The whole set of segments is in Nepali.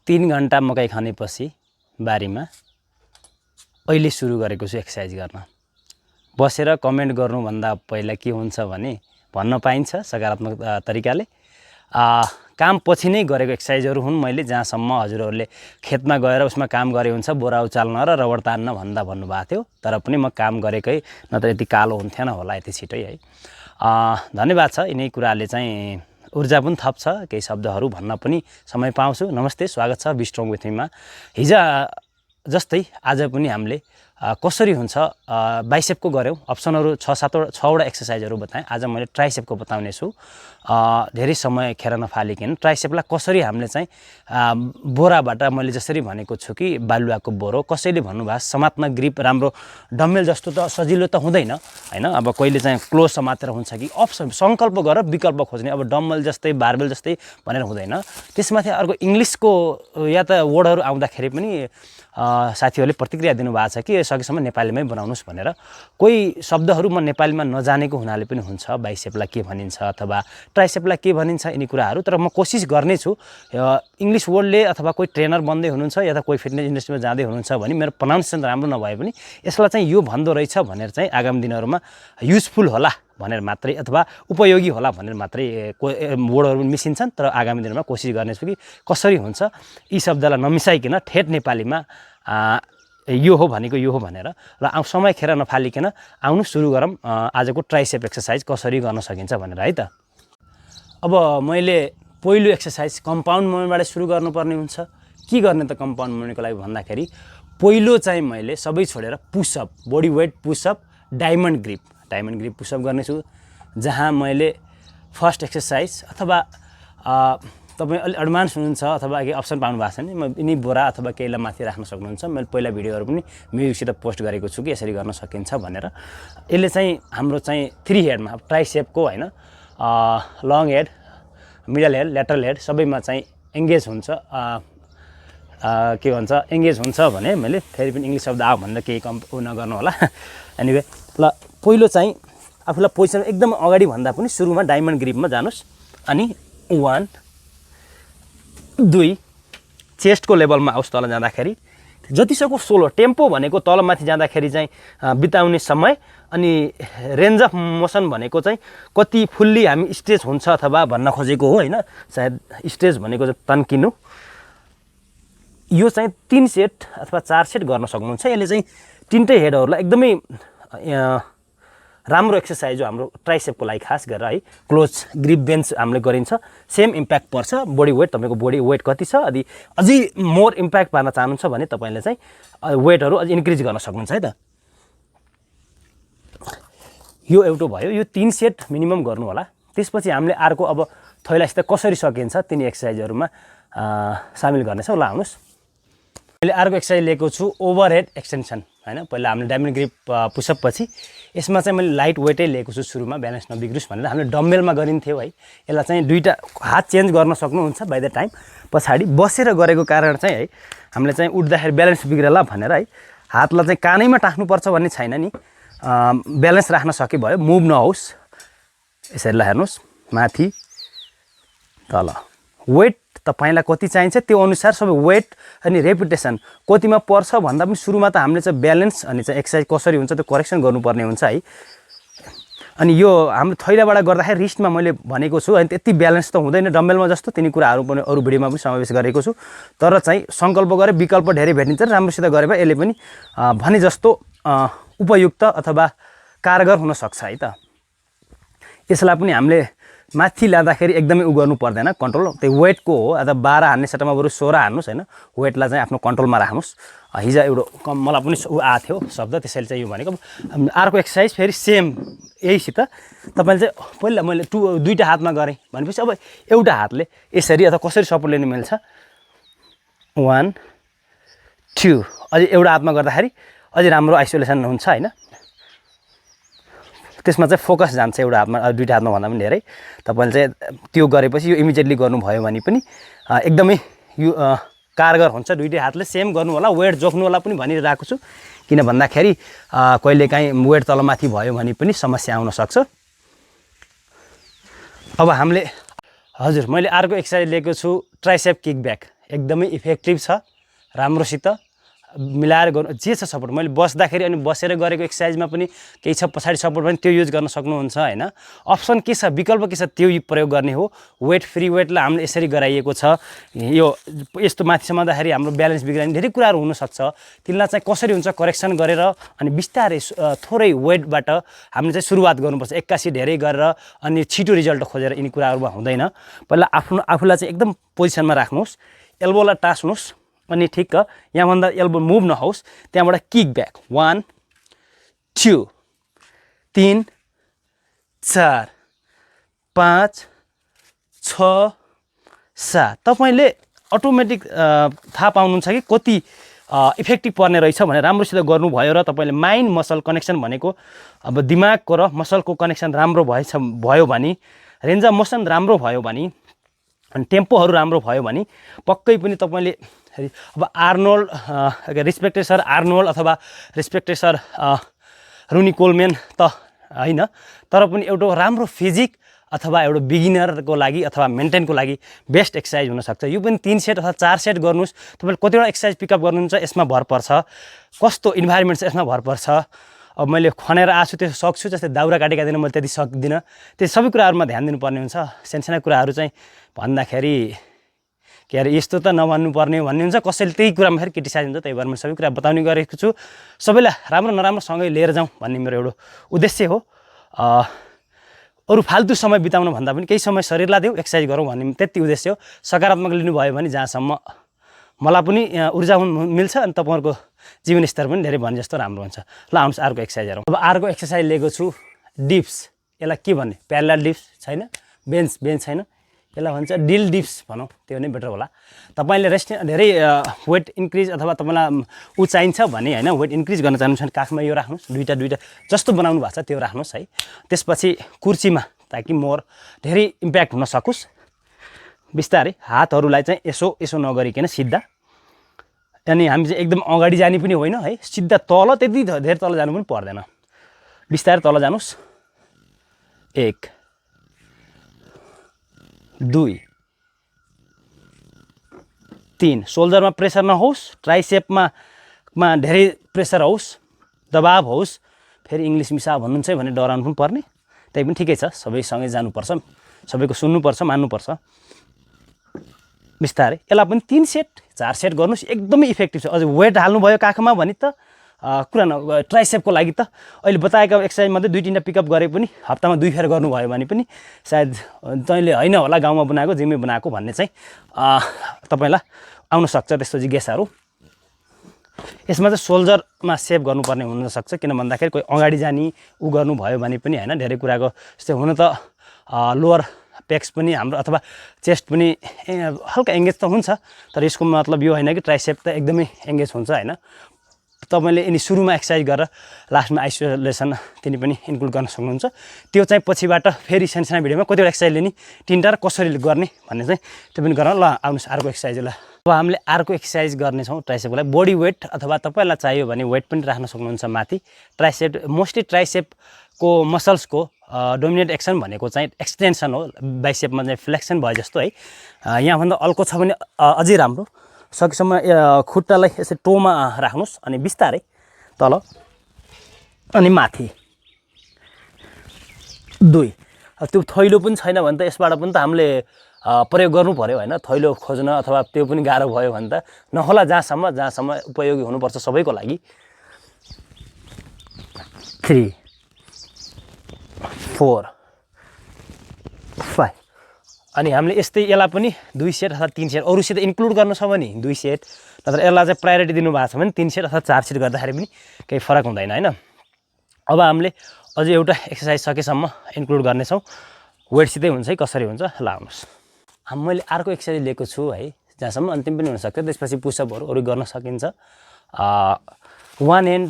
3 घण्टा मकै खानेपछि बारीमा अहिले सुरु गरेको छु एक्सर्साइज गर्न। बसेर कमेन्ट गर्नुभन्दा पहिला के हुन्छ भने भन्न पाइन्छ सकारात्मक तरिकाले काम पछि नै गरेको एक्सर्साइजहरू हुन्। मैले जहाँसम्म हजुरहरूले खेतमा गएर उसमा काम गरे हुन्छ बोरा उचाल्न र रबड तान्न भन्नुभएको थियो, तर पनि म काम गरेकै नत्र यति कालो हुन्थेन होला यति छिटै है। धन्यवाद छ, यिनै कुराले चाहिँ ऊर्जा पनि थप्छ, केही शब्दहरू भन्न पनि समय पाउँछु। नमस्ते, स्वागत छ बी स्ट्रङ विथ मीमा। हिजो जस्तै आज पनि हामीले कसरी हुन्छ बाइसेपको गऱ्यौँ, अप्सनहरू 6वटा एक्सर्साइजहरू बताएँ। आज मैले ट्राइसेपको बताउने छु। धेरै समय खेर नफालिकन ट्राइसेपलाई कसरी हामीले चाहिँ बोराबाट मैले जसरी भनेको छु कि बालुवाको बोरो कसैले भन्नुभयो समात्न ग्रिप राम्रो डम्बेल जस्तो त सजिलो त हुँदैन हैन। अब कहिले चाहिँ क्लोज समातेर हुन्छ कि अप्सन सङ्कल्प गरेर विकल्प खोज्ने, अब डम्बल जस्तै बारबेल जस्तै भनेर हुँदैन। त्यसमाथि अर्को इङ्ग्लिसको या त वर्डहरू आउँदाखेरि पनि साथीहरूले प्रतिक्रिया दिनुभएको छ कि सकेसम्म नेपालीमै बनाउनुहोस् भनेर। कोही शब्दहरू म नेपालीमा नजानेको हुनाले पनि हुन्छ, बाइसेपलाई के भनिन्छ अथवा ट्राइसेपलाई के भनिन्छ यिनी कुराहरू, तर म कोसिस गर्नेछु इङ्ग्लिस वर्डले अथवा कोही ट्रेनर बन्दै हुनुहुन्छ या त कोही फिटनेस इन्डस्ट्रीमा जाँदै हुनुहुन्छ भने मेरो प्रोनाउन्सिएसन राम्रो नभए पनि यसलाई चाहिँ यो भन्दो रहेछ भनेर चाहिँ आगामी दिनहरूमा युजफुल होला भनेर मात्रै अथवा उपयोगी होला भनेर मात्रै वर्डहरू मिसिन्छन्। तर आगामी दिनमा कोसिस गर्नेछु कि कसरी हुन्छ यी शब्दलाई नमिसाइकन ठेट नेपालीमा यो हो भनेको यो हो भनेर र समय खेर नफालिकन आउनु सुरु गरौँ आजको ट्राइसेप एक्सर्साइज कसरी गर्न सकिन्छ भनेर है त। अब मैले पहिलो एक्सर्साइज कम्पाउन्ड मुभमेन्टबाट सुरु गर्नुपर्ने हुन्छ। के गर्ने त कम्पाउन्ड मुभमेन्टको लागि भन्दाखेरि पहिलो चाहिँ मैले सबै छोडेर pushup, body weight pushup, diamond grip pushup गर्नेछु। जहाँ मैले फर्स्ट एक्सर्साइज अथवा तपाईँ अलि एडभान्स हुनुहुन्छ अथवा केही अप्सन पाउनु भएको छ भने म यिनी बोरा अथवा केहीलाई माथि राख्न सक्नुहुन्छ। मैले पहिला भिडियोहरू पनि म्युजिकसित पोस्ट गरेको छु कि यसरी गर्न सकिन्छ भनेर। यसले चाहिँ हाम्रो चाहिँ 3 हेडमा ट्राइसेपको हैन long head, middle head, lateral head सबैमा चाहिँ एङ्गेज हुन्छ। के भन्छ एङ्गेज हुन्छ भने मैले फेरि पनि इङ्ग्लिस शब्द आऊ भनेर केही नगर्नु होला। एनिवे ल पहिलो चाहिँ आफूलाई पोजिसन एकदम अगाडि भन्दा पनि सुरुमा डायमन्ड ग्रिपमा जानुहोस् अनि 1 2 चेस्टको लेभलमा आओस् तल जाँदाखेरि जतिसक्दो स्लो टेम्पो भनेको तलमाथि जाँदाखेरि चाहिँ बिताउने समय अनि रेन्ज अफ मोसन भनेको चाहिँ कति फुल्ली हामी स्ट्रेच हुन्छ अथवा भन्न खोजेको हो हैन। सायद स्ट्रेच भनेको चाहिँ तन्किनु। यो चाहिँ 3 सेट अथवा 4 सेट गर्न सक्नुहुन्छ। यसले चाहिँ तिनटै हेडहरूलाई एकदमै राम्रो एक्सर्साइज हो हाम्रो ट्राइसेपको लागि खास गरेर है। क्लोज ग्रिप बेन्च हामीले गरिन्छ, सेम इम्प्याक्ट पर्छ। बडी वेट तपाईँको बडी वेट कति छ यदि अझै मोर इम्प्याक्ट पार्न चाहनुहुन्छ भने तपाईँले चाहिँ वेटहरू अझ इन्क्रिज गर्न सक्नुहुन्छ है त। यो एउटा भयो, यो 3 सेट मिनिमम गर्नु होला। त्यसपछि हामीले अर्को अब थैलासित कसरी सकिन्छ तिनी एक्सर्साइजहरूमा सामेल गर्नेछौँ। ल आउनुहोस्, मैले अर्को एक्सर्साइज लिएको छु ओभरहेड एक्सटेन्सन हैन। पहिला हामीले डायमन्ड ग्रिप पुसअप पछि यसमा चाहिँ मैले लाइट वेटै लिएको छु सुरुमा, ब्यालेन्स नबिग्रोस् भनेर। हामीले डम्बेलमा गरिन्थ्यौँ है। यसलाई चाहिँ दुईटा हात चेन्ज गर्न सक्नुहुन्छ बाइ द टाइम। पछाडि बसेर गरेको कारण चाहिँ है हामीले चाहिँ उठ्दाखेरि ब्यालेन्स बिग्रेला भनेर है हातलाई चाहिँ कानैमा टाक्नुपर्छ भन्ने छैन नि, ब्यालेन्स राख्न सके भयो, मुभ नहोस्। यसरी ल हेर्नुहोस्, माथि तल। वेट तपाईलाई कति चाहिन्छ त्यो अनुसार सबै वेट अनि रेपिटेसन कतिमा पर्छ भन्दा पनि सुरुमा त हामीले चाहिँ ब्यालेन्स अनि चाहिँ एक्सर्साइज कसरी हुन्छ त्यो करेक्सन गर्नुपर्ने हुन्छ है। अनि यो हाम्रो थैलाबाट गर्दाखेरि रिस्टमा मैले भनेको छु अनि त्यति ब्यालेन्स त हुँदैन डम्बेलमा जस्तो, तिनी कुराहरू पनि अरू भिडियोमा पनि समावेश गरेको छु। तर चाहिँ सङ्कल्प गरे विकल्प धेरै भेटिन्छ, राम्रोसित गरे भए यसले पनि भने जस्तो उपयुक्त अथवा कारगर हुन सक्छ है त। यसलाई पनि हामीले माथि ल्याँदाखेरि एकदमै गर्नु पर्दैन, कन्ट्रोल त्यो वेटको हो। अथवा 12 हान्ने सट्टामा बरु 16 हान्नुहोस् हैन। वेटलाई चाहिँ आफ्नो कन्ट्रोलमा राख्नुहोस्। हिजो एउटा मलाई पनि आएको थियो शब्द, त्यसैले चाहिँ यो भनेको। अर्को एक्सर्साइज फेरि सेम यहीसित तपाईँले चाहिँ पहिला मैले दुईटा हातमा गरेँ भनेपछि अब एउटा हातले यसरी अथवा कसरी सपोर्ट लिनु मिल्छ 1 2 अझै एउटा हातमा गर्दाखेरि अझै राम्रो आइसोलेसन हुन्छ हैन। त्यसमा चाहिँ फोकस जान्छ एउटा हातमा दुईटा हातमा भन्दा पनि धेरै। तपाईँले चाहिँ त्यो गरेपछि यो इमिडिएटली गर्नुभयो भने पनि एकदमै यो कारगर हुन्छ। दुईटै हातले सेम गर्नु होला, वेट जोख्नु होला पनि भनिरहेको छु। किन भन्दाखेरि कहिलेकाहीँ वेट तलमाथि भयो भने पनि समस्या आउन सक्छ। अब हामीले हजुर मैले अर्को एक्सर्साइज लिएको छु ट्राइसेप किक ब्याक। एकदमै इफेक्टिभ छ, राम्रोसित मिलाएर गर्नु जे छ सपोर्ट। मैले बस्दाखेरि अनि बसेर गरेको एक्सर्साइजमा पनि केही छ पछाडि सपोर्ट पनि त्यो युज गर्न सक्नुहुन्छ हैन। अप्सन के छ, विकल्प के छ, त्यो प्रयोग गर्ने हो। वेट फ्री वेटलाई हामीले यसरी गराइएको छ। यो यस्तो माथिसम्म जाँदाखेरि हाम्रो ब्यालेन्स बिग्रिने धेरै कुराहरू हुनसक्छ, तिनलाई चाहिँ कसरी हुन्छ करेक्सन गरेर अनि बिस्तारै थोरै वेटबाट हामीले चाहिँ सुरुवात गर्नुपर्छ। एक्कासी धेरै गरेर अनि छिटो रिजल्ट खोजेर यिनी कुराहरूमा हुँदैन। पहिला आफूलाई चाहिँ एकदम पोजिसनमा राख्नुहोस्, एल्बोलाई टास्नुहोस् अनि ठिक्क यहाँभन्दा एल्बो मुभ नहोस्, त्यहाँबाट किक ब्याक 1 2 3 4 5 6 7। तपाईँले अटोमेटिक थाहा पाउनुहुन्छ कि कति इफेक्टिभ पर्ने रहेछ भनेर राम्रोसित गर्नुभयो र तपाईँले माइन्ड मसल कनेक्सन भनेको अब दिमागको र मसलको कनेक्सन राम्रो भयो भने, रेन्ज अफ मोसन राम्रो भयो भने अनि टेम्पोहरू राम्रो भयो भने पक्कै पनि तपाईँले अब आर्नोल्ड रिस्पेक्टेड सर आर्नोल्ड अथवा रिस्पेक्टेड सर रुनी कोलम्यान त होइन, तर पनि एउटा राम्रो फिजिक अथवा एउटा बिगिनरको लागि अथवा मेन्टेनको लागि बेस्ट एक्सर्साइज हुनसक्छ। यो पनि 3 सेट अथवा 4 सेट गर्नुहोस्। तपाईँले कतिवटा एक्सर्साइज पिकअप गर्नुहुन्छ यसमा भर पर्छ, कस्तो इन्भाइरोमेन्ट छ यसमा भर पर्छ। अब मैले खनेर आछु त्यो सक्छु, जस्तै दाउरा काटी काटिदिन मैले त्यति सक्दिनँ। त्यो सबै कुराहरूमा ध्यान दिनुपर्ने हुन्छ। सानसाना कुराहरू चाहिँ भन्दाखेरि के अरे यस्तो त नभन्नुपर्ने भन्ने हुन्छ, कसैले त्यही कुरामा फेरि क्रिटिसाइज हुन्छ। त्यही भएर मैले सबै कुरा बताउने गरेको छु। सबैलाई राम्रो नराम्रो सँगै लिएर जाउँ भन्ने मेरो एउटा उद्देश्य हो। अरू फाल्तु समय बिताउनु भन्दा पनि केही समय शरीरलाई देऊ, एक्सर्साइज गरौँ भन्ने त्यति उद्देश्य हो। सकारात्मक लिनुभयो भने जहाँसम्म मलाई पनि ऊर्जा मिल्छ अनि तपाईँहरूको जीवनस्तर पनि धेरै भने जस्तो राम्रो हुन्छ। ल आउनुहोस् अर्को एक्सर्साइज हेरौँ। अब अर्को एक्सर्साइज लिएको छु डिप्स। यसलाई के भन्ने, प्यारलल डिप्स छैन, बेन्च छैन, यसलाई भन्छ डिल डिप्स भनौँ, त्यो नै बेटर होला। तपाईँले धेरै वेट इन्क्रिज अथवा तपाईँलाई ऊ चाहिन्छ भने होइन, वेट इन्क्रिज गर्न चाहनुहुन्छ भने काखमा यो राख्नुहोस्, दुईवटा जस्तो बनाउनु भएको छ त्यो राख्नुहोस् है। त्यसपछि कुर्सीमा, ताकि मोर धेरै इम्प्याक्ट हुन सकोस्। बिस्तारै हातहरूलाई चाहिँ यसो नगरिकन सिधा, अनि हामी चाहिँ एकदम अगाडि जाने पनि होइन है, सिधा तल, त्यति धेरै तल जानु पनि पर्दैन। बिस्तारै तल जानुहोस्। 1 2 3। सोल्जरमा प्रेसर नहोस्, ट्राइसेपमा धेरै प्रेसर होस्, दबाव होस्, फेरि इङ्ग्लिस मिसा भन्नुहुन्छ भने डराउनु पनि पर्ने, त्यही पनि ठिकै छ। सबैसँगै जानुपर्छ, सबैको सुन्नुपर्छ, मान्नुपर्छ। बिस्तारै यसलाई पनि 3 सेट 4 सेट गर्नुहोस्, एकदमै इफेक्टिभ छ। अझ वेट हाल्नुभयो काखमा भने त कुरा न, ट्राइसेपको लागि त अहिले बताएका एक्सर्साइजमध्ये 2-3टा पिकअप गरे पनि हप्तामा 2 फेर गर्नुभयो भने पनि सायद तैँले होइन होला गाउँमा बनाएको जिम्मे बनाएको भन्ने चाहिँ तपाईँलाई आउन सक्छ त्यस्तो जिज्ञासाहरू। यसमा चाहिँ सोल्जरमा सेभ गर्नुपर्ने हुनसक्छ, किन भन्दाखेरि कोही अगाडि जाने ऊ गर्नुभयो भने पनि होइन, धेरै कुराको जस्तै हुन त लोवर पेक्स पनि हाम्रो अथवा चेस्ट पनि हल्का एङ्गेज त हुन्छ, तर यसको मतलब यो होइन कि ट्राइसेप त एकदमै एङ्गेज हुन्छ होइन। तपाईँले यिनी सुरुमा एक्सर्साइज गरेर लास्टमा आइसोलेसन तिनी पनि इन्क्लुड गर्न सक्नुहुन्छ। त्यो चाहिँ पछिबाट फेरि सानसाना भिडियोमा कतिवटा एक्सर्साइज लिने, 3टा र कसरी गर्ने भन्ने चाहिँ त्यो पनि गर्न। ल आउनुहोस् अर्को एक्सर्साइजलाई। अब हामीले अर्को एक्सर्साइज गर्नेछौँ ट्राइसेपको लागि। बडी वेट अथवा तपाईँलाई चाहियो भने वेट पनि राख्न सक्नुहुन्छ माथि। ट्राइसेप मोस्टली ट्राइसेपको मसल्सको डोमिनेट एक्सन भनेको चाहिँ एक्सटेन्सन हो, बाइसेपमा चाहिँ फ्लेक्सन भयो जस्तो है। यहाँभन्दा अल्को छ भने अझै राम्रो। सकेसम्म खुट्टालाई यसरी टोमा राख्नुहोस् अनि बिस्तारै तल अनि माथि 2। त्यो थैलो पनि छैन भने त यसबाट पनि त हामीले प्रयोग गर्नु पर्यो होइन, थैलो खोज्न अथवा त्यो पनि गाह्रो भयो भने त नहोला। जहाँसम्म उपयोगी हुनुपर्छ सबैको लागि। 3 4 5। अनि हामीले यस्तै यसलाई पनि 2 सेट अथवा 3 सेट, अरूसित इन्क्लुड गर्नु छ भने 2 सेट, नत्र यसलाई चाहिँ प्रायोरिटी दिनुभएको छ भने 3 सेट अथवा 4 सेट गर्दाखेरि पनि केही फरक हुँदैन होइन। अब हामीले अझै एउटा एक्सर्साइज सकेसम्म इन्क्लुड गर्नेछौँ। वेटसितै हुन्छ है, कसरी हुन्छ ल आउनुहोस्। मैले अर्को एक्सर्साइज लिएको छु है, जहाँसम्म अन्तिम पनि हुनसक्छ। त्यसपछि पुसअपहरू अरू गर्न सकिन्छ। 1 ह्यान्ड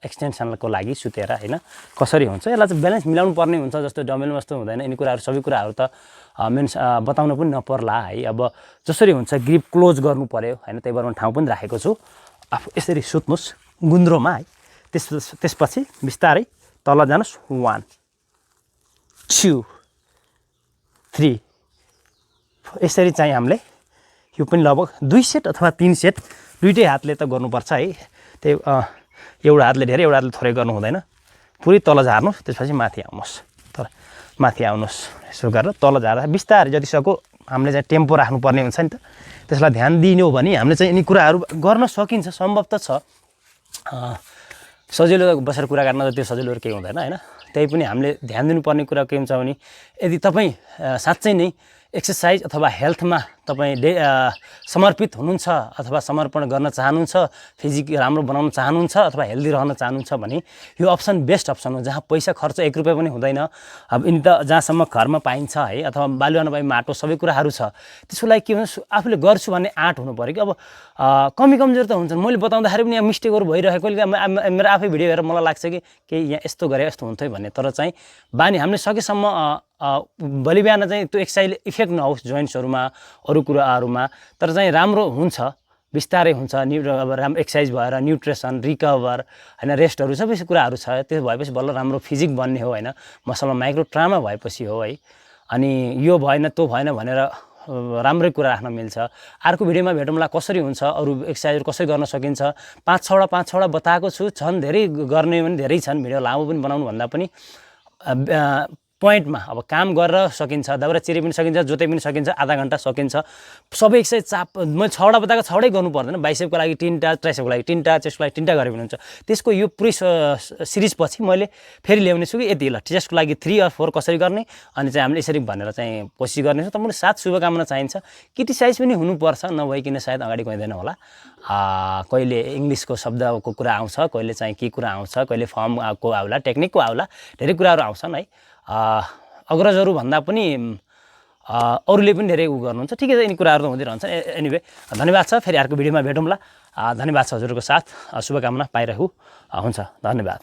एक्सटेन्सनको लागि सुतेर होइन, कसरी हुन्छ यसलाई चाहिँ ब्यालेन्स मिलाउनु पर्ने हुन्छ। जस्तो डम्बेल जस्तो हुँदैन, यिनी कुराहरू सबै कुराहरू त मिन्स बताउनु पनि नपर्ला है। अब जसरी हुन्छ ग्रिप क्लोज गर्नु पर्यो होइन, त्यही भएर ठाउँ पनि राखेको छु। आफू यसरी सुत्नुहोस् गुन्द्रोमा है। त्यसपछि बिस्तारै तल जानुहोस्। 1 2 3। यसरी चाहिँ हामीले यो पनि लगभग 2 सेट अथवा 3 सेट दुईटै हातले त गर्नुपर्छ है। त्यही एउटा हातले धेरै एउटा हातले थोरै गर्नु हुँदैन। पुरै तल झार्नुहोस्, त्यसपछि माथि आउनुहोस्, तर माथि आउनुहोस्। यसो गरेर तल झार्दा बिस्तारै जति सक्यो हामीले चाहिँ टेम्पो राख्नुपर्ने हुन्छ नि त, त्यसलाई ध्यान दिने हो भने हामीले चाहिँ यिनी कुराहरू गर्न सकिन्छ, सम्भव त छ। सजिलो बसेर कुरा गर्न त त्यो सजिलोहरू केही हुँदैन होइन। त्यही पनि हामीले ध्यान दिनुपर्ने कुरा के हुन्छ भने यदि तपाईँ साँच्चै नै एक्सर्साइज अथवा हेल्थमा तपाईँ समर्पित हुनुहुन्छ अथवा समर्पण गर्न चाहनुहुन्छ, फिजिक राम्रो बनाउन चाहनुहुन्छ अथवा हेल्दी रहन चाहनुहुन्छ भने यो अप्सन बेस्ट अप्सन हो, जहाँ पैसा खर्च 1 रुपियाँ पनि हुँदैन। अब यिनी त जहाँसम्म घरमा पाइन्छ है अथवा बालुवा नभए माटो सबै कुराहरू छ, त्यसको लागि के हुन्छ आफूले गर्छु भन्ने आँट हुनु पऱ्यो कि। अब कमी कमजोर त हुन्छन्, मैले बताउँदाखेरि पनि यहाँ मिस्टेकहरू भइरहेको मेरो आफै भिडियो हेरेर मलाई लाग्छ कि केही यहाँ यस्तो गरे यस्तो हुन्थ्यो भन्ने। तर चाहिँ बानी हामीले सकेसम्म भोलि बिहान चाहिँ त्यो एक्सर्साइजले इफेक्ट नहोस् जोइन्ट्सहरूमा अरू कुराहरूमा, तर चाहिँ राम्रो हुन्छ, बिस्तारै हुन्छ। अब राम्रो एक्सर्साइज भएर न्युट्रिसन रिकभर होइन रेस्टहरू सबै कुराहरू छ, त्यो भएपछि बल्ल राम्रो फिजिक बन्ने हो होइन, मसलमा माइक्रो ट्रामा भएपछि हो है। अनि यो भएन त्यो भएन भनेर राम्रै कुरा राख्न मिल्छ। अर्को भिडियोमा भेटौँला कसरी हुन्छ, अरू एक्सर्साइजहरू कसरी गर्न सकिन्छ। 5-6वटा बताएको छु, छन् धेरै गर्ने पनि धेरै छन्, भिडियो लामो पनि बनाउनु भन्दा पनि पोइन्टमा अब काम गरेर सकिन्छ, दाउरा चिरे पनि सकिन्छ, जोते पनि सकिन्छ, आधा घन्टा सकिन्छ। सबै एक्सर्साइज मैले 6वटा बताएको 6वटै गर्नु पर्दैन, बाइसेपको लागि 3टा, ट्राइसेपको लागि 3टा, चेस्टको लागि 3टा गरे पनि हुन्छ। त्यसको यो पुरै सिरिज पछि मैले फेरि ल्याउने छु कि यति ल चेस्टको लागि 3 or 4 कसरी गर्ने, अनि चाहिँ हामीले यसरी भनेर चाहिँ कोसिस गर्नेछौँ। तपाईँले साथ शुभकामना चाहिन्छ। क्रिटिसाइज पनि हुनुपर्छ, नभइकन सायद अगाडि गइँदैन होला। कहिले इङ्ग्लिसको शब्दको कुरा आउँछ, कहिले चाहिँ के कुरा आउँछ, कहिले फर्मको आउला, टेक्निकको आउला, धेरै कुराहरू आउँछन् है। अग्रजहरू भन्दा पनि अरूले पनि धेरै गर्नुहुन्छ, ठिकै छ, यिनी कुराहरू त हुँदै रहन्छ। एनिवे धन्यवाद छ, फेरि अर्को भिडियोमा भेटौँला। धन्यवाद छ हजुरको साथ, शुभकामना पाइरहेको हुन्छ, धन्यवाद।